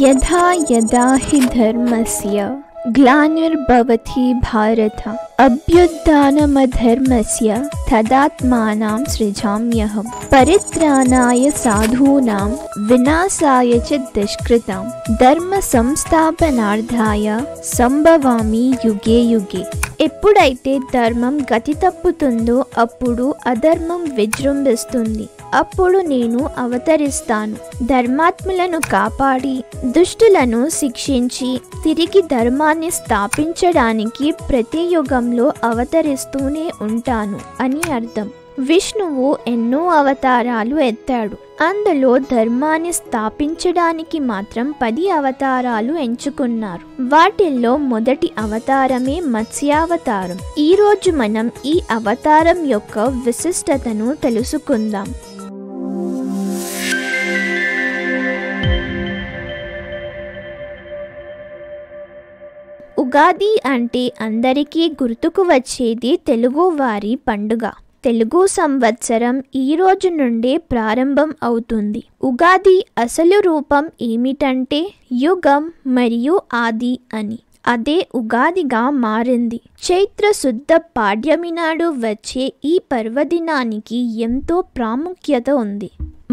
यदा यदा हि धर्मस्य ग्लानिर्भवति भारत अभ्युत्थानमधर्मस्य तदात्मानं सृजाम्यहम् परित्राणाय साधूनां विनाशाय च दुष्कृतां धर्म संस्थापनार्थाय संभवामि युगे युगे। ఎప్పుడైతే ధర్మం గతి తప్పుతుందో అప్పుడు అధర్మం విజృంభిస్తుంది. అప్పుడు నేను అవతరిస్తాను. ధర్మాత్ములను కాపాడి దుష్టులను శిక్షించి తిరిగి ధర్మాన్ని స్థాపించడానికి ప్రతి యుగంలో అవతరిస్తూనే ఉంటాను అని అర్థం. విష్ణువు ఎన్నో అవతారాలు ఎత్తాడు. అందులో ధర్మాన్ని స్థాపించడానికి మాత్రం 10 అవతారాలు ఎంచుకున్నారు. వాటిల్లో మొదటి అవతారమే మత్స్యావతారం. ఈరోజు మనం ఈ అవతారం యొక్క విశిష్టతను తెలుసుకుందాం. ఉగాది అంటే అందరికీ గుర్తుకు వచ్చేది తెలుగువారి పండుగ. తెలుగు సంవత్సరం ఈ రోజు నుండే ప్రారంభం అవుతుంది. ఉగాది అసలు రూపం ఏమిటంటే యుగం మరియు ఆది అని. అదే ఉగాదిగా మారింది. చైత్ర శుద్ధ పాడ్యమి నాడు వచ్చే ఈ పర్వదినానికి ఎంతో ప్రాముఖ్యత ఉంది.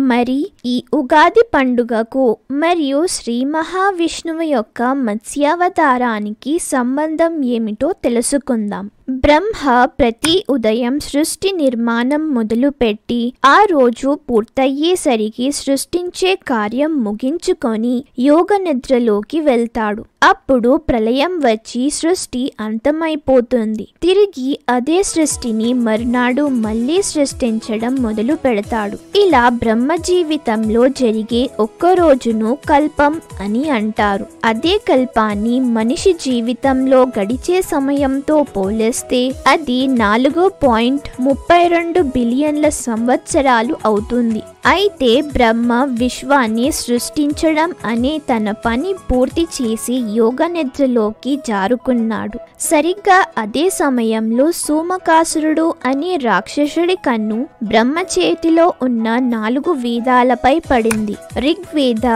మరి ఈ ఉగాది పండుగకు మరియు శ్రీ మహావిష్ణువు యొక్క మత్స్యావతారానికి సంబంధం ఏమిటో తెలుసుకుందాం. బ్రహ్మ ప్రతి ఉదయం సృష్టి నిర్మాణం మొదలుపెట్టి ఆ రోజు పూర్తయ్యేసరికి సృష్టించే కార్యం ముగించుకొని యోగ నిద్రలోకి వెళ్తాడు. అప్పుడు ప్రళయం వచ్చి సృష్టి అంతమైపోతుంది. తిరిగి అదే సృష్టిని మర్నాడు మళ్ళీ సృష్టించడం మొదలు పెడతాడు. ఇలా బ్రహ్మ జీవితంలో జరిగే ఒక్క రోజును కల్పం అని అంటారు. అదే కల్పాన్ని మనిషి జీవితంలో గడిచే సమయంతో పోలిస్తే అది 4.32 బిలియన్ల సంవత్సరాలు అవుతుంది. అయితే బ్రహ్మ విశ్వాన్ని సృష్టించడం అనే తన పని పూర్తి చేసి యోగ నిద్రలోకి జారుకున్నాడు. సరిగ్గా అదే సమయంలో సోమకాసురుడు అనే రాక్షసుడి కన్ను బ్రహ్మ చేతిలో ఉన్న 4 వేదాలపై పడింది. ఋగ్వేద,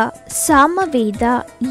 సామవేద,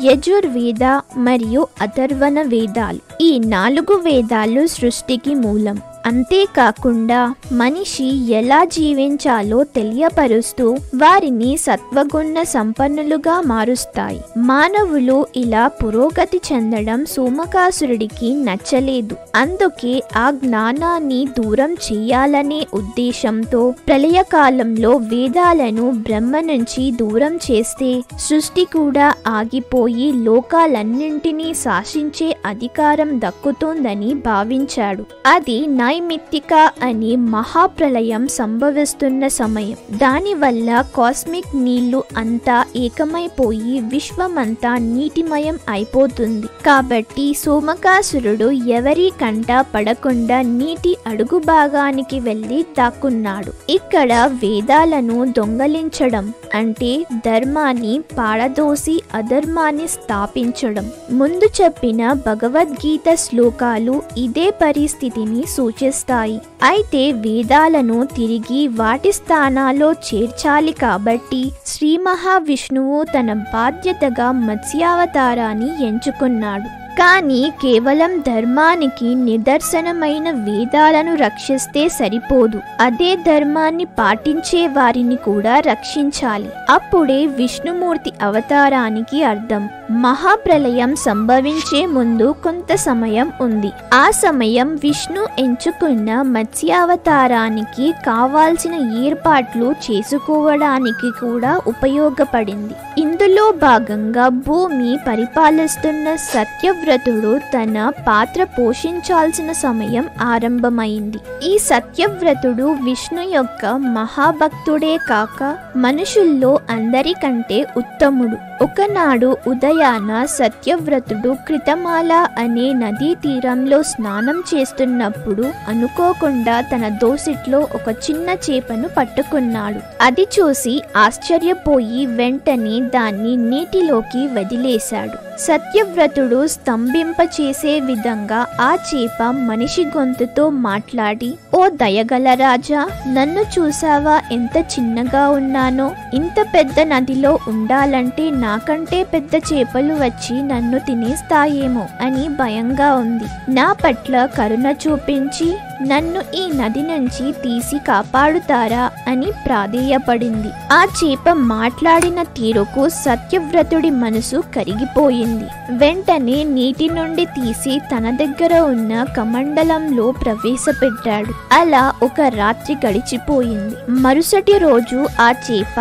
యజుర్వేద మరియు అథర్వణ వేదాలు. ఈ 4 వేదాలు సృష్టికి మూలం. అంతేకాకుండా మనిషి ఎలా జీవించాలో తెలియపరుస్తూ వారిని సత్వగుణ సంపన్నులుగా మారుస్తాయి. మానవులు ఇలా పురోగతి చెందడం సోమకాసురుడికి నచ్చలేదు. అందుకే ఆ జ్ఞానాన్ని దూరం చేయాలనే ఉద్దేశంతో ప్రళయకాలంలో వేదాలను బ్రహ్మ నుంచి దూరం చేస్తే సృష్టి కూడా ఆగిపోయి లోకాలన్నింటినీ శాసించే అధికారం దక్కుతుందని భావించాడు. అది నైమిత్తిక అనే మహాప్రళయం సంభవిస్తున్న సమయం. దానివల్ల కాస్మిక్ నీళ్లు అంతా ఏకమైపోయి విశ్వమంతా నీటిమయం అయిపోతుంది. కాబట్టి సోమకాసురుడు ఎవరి కంట పడకుండా నీటి అడుగు భాగానికి వెళ్లి దాక్కున్నాడు. ఇక్కడ వేదాలను దొంగలించడం అంటే ధర్మాన్ని పాడదోసి అధర్మాన్ని స్థాపించడం. ముందు చెప్పిన భగవద్గీత శ్లోకాలు ఇదే పరిస్థితిని సూచిస్తాయి. అయితే వేదాలను తిరిగి వాటి స్థానాల్లో చేర్చాలి కాబట్టి శ్రీ మహావిష్ణువు తన బాధ్యతగా మత్స్యావతారాన్ని ఎంచుకున్నాడు. కానీ కేవలం ధర్మానికి నిదర్శనమైన వేదాలను రక్షిస్తే సరిపోదు. అదే ధర్మాన్ని పాటించే వారిని కూడా రక్షించాలి. అప్పుడే విష్ణుమూర్తి అవతారానికి అర్థం. మహాప్రళయం సంభవించే ముందు కొంత సమయం ఉంది. ఆ సమయం విష్ణు ఎంచుకున్న మత్స్యావతారానికి కావాల్సిన ఏర్పాట్లు చేసుకోవడానికి కూడా ఉపయోగపడింది. ఇందులో భాగంగా భూమి పరిపాలిస్తున్న సత్యవ్రతుడు తన పాత్ర పోషించాల్సిన సమయం ఆరంభమైంది. ఈ సత్యవ్రతుడు విష్ణు యొక్క మహాభక్తుడే కాక మనుషుల్లో అందరికంటే ఉత్తముడు. ఒకనాడు ఉదయాన సత్యవ్రతుడు కృతమాల అనే నదీ తీరంలో స్నానం చేస్తున్నప్పుడు అనుకోకుండా తన దోసిట్లో ఒక చిన్న చేపను పట్టుకున్నాడు. అది చూసి ఆశ్చర్యపోయి వెంటనే దాన్ని నీటిలోకి వదిలేశాడు. సత్యవ్రతుడు స్తంభింపచేసే విధంగా ఆ చేప మనిషి గొంతుతో మాట్లాడి, ఓ దయగల రాజా, నన్ను చూసావా ఎంత చిన్నగా ఉన్నానో? ఇంత పెద్ద నదిలో ఉండాలంటే నాకంటే పెద్ద చేపలు వచ్చి నన్ను తినేస్తాయేమో అని భయంగా ఉంది. నా పట్ల కరుణ చూపించి నన్ను ఈ నది నుంచి తీసి కాపాడుతారా అని ప్రాధేయపడింది. ఆ చేప మాట్లాడిన తీరుకు సత్యవ్రతుడి మనసు కరిగిపోయింది. వెంటనే నీటి నుండి తీసి తన దగ్గర ఉన్న కమండలంలో ప్రవేశపెట్టాడు. అలా ఒక రాత్రి గడిచిపోయింది. మరుసటి రోజు ఆ చేప,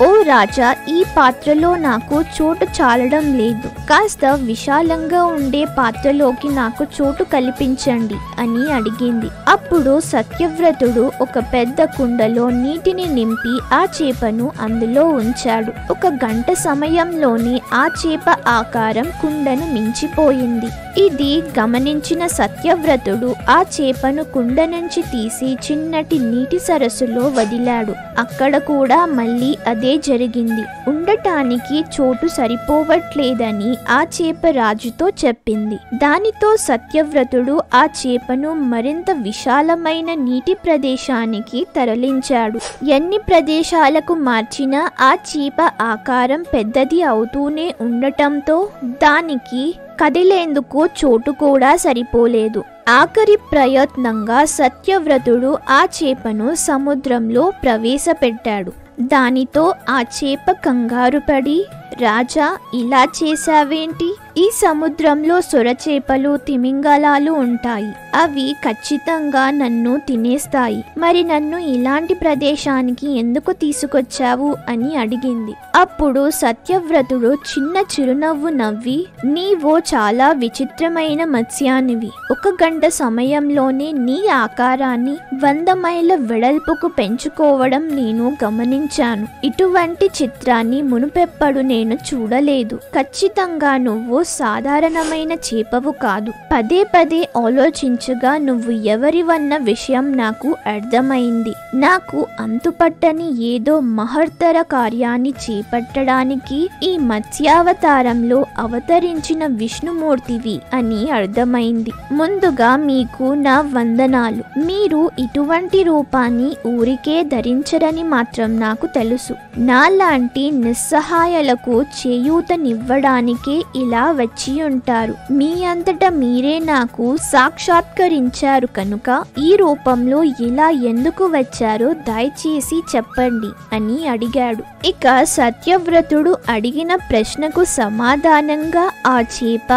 ఓ రాజా, ఈ పాత్రలో నాకు చోటు చాలడం లేదు. కాస్త విశాలంగా ఉండే పాత్రలోకి నాకు చోటు కల్పించండి అని అడిగింది. అప్పుడు సత్యవ్రతుడు ఒక పెద్ద కుండలో నీటిని నింపి ఆ చేపను అందులో ఉంచాడు. 1 గంట సమయంలోనే ఆ చేప ఆకారం కుండను మించిపోయింది. ఇది గమనించిన సత్యవ్రతుడు ఆ చేపను కుండ నుంచి తీసి చిన్నటి నీటి సరస్సులో వదిలాడు. అక్కడ కూడా మళ్ళీ అదే జరిగింది. ఉండటానికి చోటు సరిపోవట్లేదని ఆ చేప రాజుతో చెప్పింది. దానితో సత్యవ్రతుడు ఆ చేపను మరింత విశాలమైన నీటి ప్రదేశానికి తరలించాడు. ఎన్ని ప్రదేశాలకు మార్చినా ఆ చేప ఆకారం పెద్దది అవుతూనే ఉండటంతో దానికి కదిలేందుకు చోటు కూడా సరిపోలేదు. ఆఖరి ప్రయత్నంగా సత్యవ్రతుడు ఆ చేపను సముద్రంలో ప్రవేశపెట్టాడు. దానితో ఆ చేప కంగారుపడి, రాజా, ఇలా చేశావేంటి? ఈ సముద్రంలో సొరచేపలు, తిమింగలాలు ఉంటాయి. అవి ఖచ్చితంగా నన్ను తినేస్తాయి. మరి నన్ను ఇలాంటి ప్రదేశానికి ఎందుకు తీసుకొచ్చావు అని అడిగింది. అప్పుడు సత్యవ్రతుడు చిన్న చిరునవ్వు నవ్వి, నీవు చాలా విచిత్రమైన మత్స్యానివి. 1 గంట సమయంలోనే నీ ఆకారాన్ని 100 మైళ్ళ వెడల్పుకు పెంచుకోవడం నేను గమనించాను. ఇటువంటి చిత్రాన్ని మునుపెప్పుడు నేను చూడలేదు. ఖచ్చితంగా నువ్వు సాధారణమైన చేపవు కాదు. పదే పదే ఆలోచించగా నువ్వు ఎవరివన్న విషయం నాకు అర్థమైంది. నాకు అంతుపట్టని ఏదో మహత్తర కార్యాన్ని చేపట్టడానికి ఈ మత్స్యావతారంలో అవతరించిన విష్ణుమూర్తివి అని అర్థమైంది. ముందుగా మీకు నా వందనాలు. మీరు ఇటువంటి రూపాన్ని ఊరికే ధరించరని మాత్రం నాకు తెలుసు. నాలాంటి నిస్సహాయాలకు చేయూతనివ్వడానికే ఇలా వచ్చి ఉంటారు. మీ అంతటా మీరే నాకు సాక్షాత్కరించారు కనుక ఈ రూపంలో ఇలా ఎందుకు వచ్చారో దయచేసి చెప్పండి అని అడిగాడు. ఇక సత్యవ్రతుడు అడిగిన ప్రశ్నకు సమాధానంగా ఆ చేప,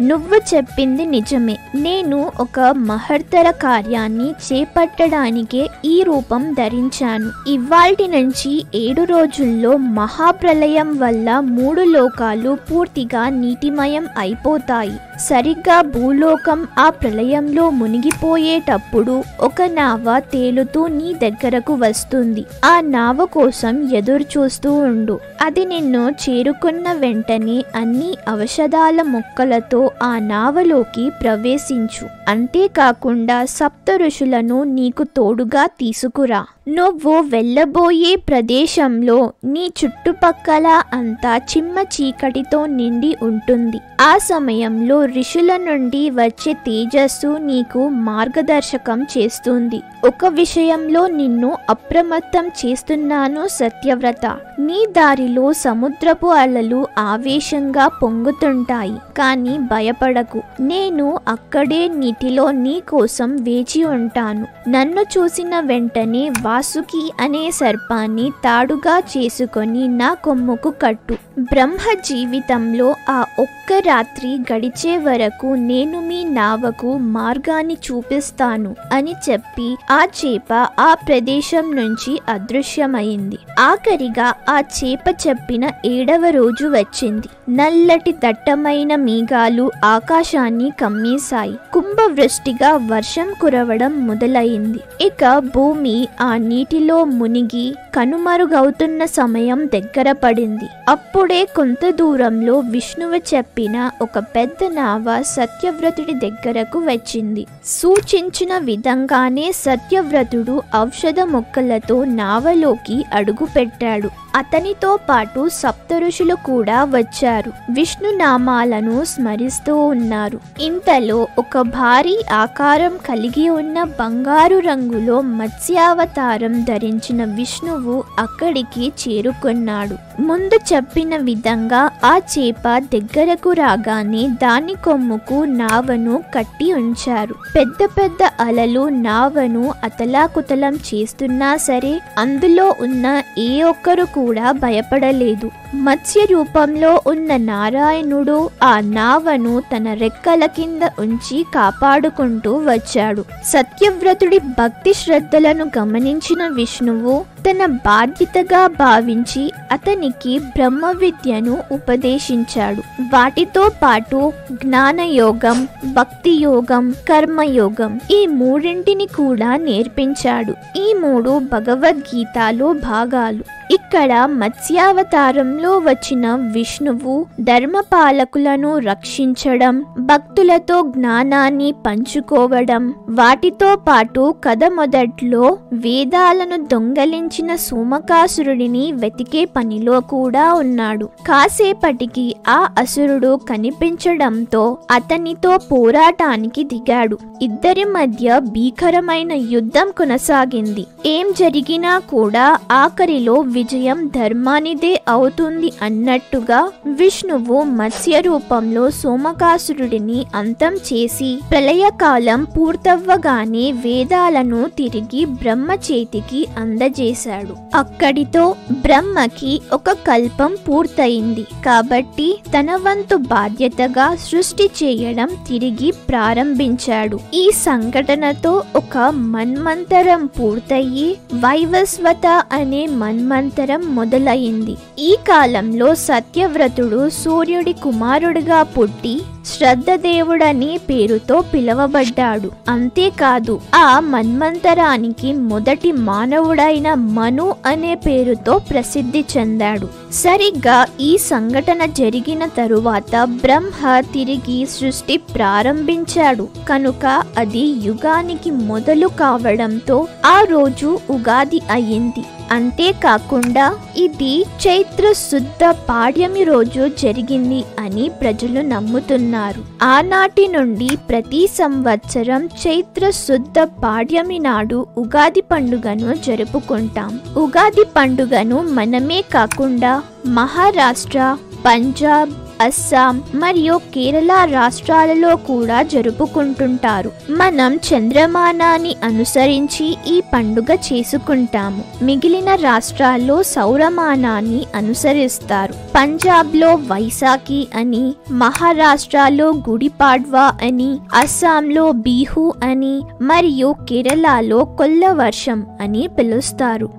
నువ్వు చెప్పింది నిజమే. నేను ఒక మహత్తర కార్యాన్ని చేపట్టడానికే ఈ రూపం ధరించాను. ఇవాల్టి నుంచి 7 రోజుల్లో మహాప్రలయం వల్ల 3 లోకాలు పూర్తిగా నీటిమయం అయిపోతాయి. సరిగ్గా భూలోకం ఆ ప్రళయంలో మునిగిపోయేటప్పుడు ఒక నావ తేలుతూ నీ దగ్గరకు వస్తుంది. ఆ నావ కోసం ఎదురు చూస్తూ ఉండు. అది నిన్ను చేరుకున్న వెంటనే అన్ని ఔషధాల మొక్కలతో ఆ నావలోకి ప్రవేశించు. అంతేకాకుండా 7 ఋషులను నీకు తోడుగా తీసుకురా. నువ్వు వెళ్ళబోయే ప్రదేశంలో నీ చుట్టుపక్కల అంతా చిమ్మ చీకటితో నిండి ఉంటుంది. ఆ సమయంలో ఋషుల నుండి వచ్చే తేజస్సు నీకు మార్గదర్శకం చేస్తుంది. ఒక విషయంలో నిన్ను అప్రమత్తం చేస్తున్నాను సత్యవ్రత. నీ దారిలో సముద్రపు అలలు ఆవేశంగా పొంగుతుంటాయి. కానీ భయపడకు. నేను అక్కడే నీటిలో నీ కోసం వేచి ఉంటాను. నన్ను చూసిన వెంటనే వాసుకి అనే సర్పాన్ని తాడుగా చేసుకొని నా కొమ్ముకు కట్టు. బ్రహ్మ జీవితంలో ఆ ఒక్క రాత్రి గడిచే వరకు నేను మీ నావకు మార్గాన్ని చూపిస్తాను అని చెప్పి ఆ చేప ఆ ప్రదేశం నుంచి అదృశ్యమైంది. ఆఖరిగా ఆ చేప చెప్పిన 7వ రోజు వచ్చింది. నల్లటి దట్టమైన మేఘాలు ఆకాశాన్ని కమ్మేశాయి. కుంభవృష్టిగా వర్షం కురవడం మొదలైంది. ఇక భూమి ఆ నీటిలో మునిగి కనుమరుగవుతున్న సమయం దగ్గర పడింది. అప్పుడే కొంత దూరంలో విష్ణువు చెప్పిన ఒక పెద్ద నావ సత్యవ్రతుడి దగ్గరకు వచ్చింది. సూచించిన విధంగానే సత్యవ్రతుడు ఔషధ మొక్కలతో నావలోకి అడుగు పెట్టాడు. అతనితో పాటు సప్తఋషులు కూడా వచ్చారు. విష్ణు నామాలను స్మరిస్తూ ఉన్నారు. ఇంతలో ఒక భారీ ఆకారం కలిగి ఉన్న బంగారు రంగులో మత్స్యావతారం ధరించిన విష్ణువు అక్కడికి చేరుకున్నాడు. ముందు చెప్పిన విధంగా ఆ చేప దగ్గరకు రాగానే దాని కొమ్ముకు నావను కట్టి ఉంచారు. పెద్ద పెద్ద అలలు నావను అతలాకుతలం చేస్తున్నా సరే అందులో ఉన్న ఏ ఒక్కరు కూడా భయపడలేదు. మత్స్య రూపంలో ఉన్న నారాయణుడు ఆ నావను తన రెక్కల కింద ఉంచి కాపాడుకుంటూ వచ్చాడు. సత్యవ్రతుడి భక్తి శ్రద్ధలను గమనించిన విష్ణువు తన బాధ్యతగా భావించి అతనికి బ్రహ్మ విద్యను ఉపదేశించాడు. వాటితో పాటు జ్ఞానయోగం, భక్తి యోగం, కర్మయోగం ఈ మూడింటిని కూడా నేర్పించాడు. ఈ మూడు భగవద్గీతలో భాగాలు. ఇక్కడ మత్స్యావతారంలో వచ్చిన విష్ణువు ధర్మపాలకులను రక్షించడం, భక్తులతో జ్ఞానాన్ని పంచుకోవడం, వాటితో పాటు కథ మొదట్లో వేదాలను దొంగలించిన సోమకాసురుడిని వెతికే పనిలో కూడా ఉన్నాడు. కాసేపటికి ఆ అసురుడు కనిపించడంతో అతనితో పోరాటానికి దిగాడు. ఇద్దరి మధ్య భీకరమైన యుద్ధం కొనసాగింది. ఏం జరిగినా కూడా ఆఖరిలో విజయం ధర్మానిదే అవుతుంది అన్నట్టుగా విష్ణువు మత్స్య రూపంలో సోమకాసురుడిని అంతం చేసి ప్రళయకాలం పూర్తవ్వగానే వేదాలను తిరిగి బ్రహ్మ చేతికి అందజేశాడు. అక్కడితో బ్రహ్మకి ఒక కల్పం పూర్తయింది కాబట్టి తన వంతు బాధ్యతగా సృష్టి చేయడం తిరిగి ప్రారంభించాడు. ఈ సంఘటనతో ఒక మన్వంతరం పూర్తయి వైవస్వత అనే మన్వంతరం మొదలైంది. ఈ కాలంలో సత్యవ్రతుడు సూర్యుడి కుమారుడిగా పుట్టి శ్రద్ధదేవుడనే పేరుతో పిలువబడ్డాడు. అంతేకాదు ఆ మన్వంతరానికి మొదటి మానవుడైన మను అనే పేరుతో ప్రసిద్ధి చెందాడు. సరిగ్గా ఈ సంఘటన జరిగిన తరువాత బ్రహ్మ తిరిగి సృష్టి ప్రారంభించాడు కనుక అది యుగానికి మొదలు కావడంతో ఆ రోజు ఉగాది అయింది. అంతేకాకుండా ఇది చైత్ర శుద్ధ పాడ్యమి రోజు జరిగింది అని ప్రజలు నమ్ముతున్నారు. ఆనాటి నుండి ప్రతి సంవత్సరం చైత్ర శుద్ధ పాడ్యమి నాడు ఉగాది పండుగను జరుపుకుంటాం. ఉగాది పండుగను మనమే కాకుండా మహారాష్ట్ర, పంజాబ్, అస్సాం మరియు కేరళ రాష్ట్రాలలో కూడా జరుపుకుంటుంటారు. మనం చంద్రమానాన్ని అనుసరించి ఈ పండుగ చేసుకుంటాము. మిగిలిన రాష్ట్రాల్లో సౌరమానాన్ని అనుసరిస్తారు. పంజాబ్లో వైశాఖి అని, మహారాష్ట్రలో గుడిపాడ్వా అని, అస్సాంలో బిహు అని మరియు కేరళలో కొల్ల వర్షం అని పిలుస్తారు.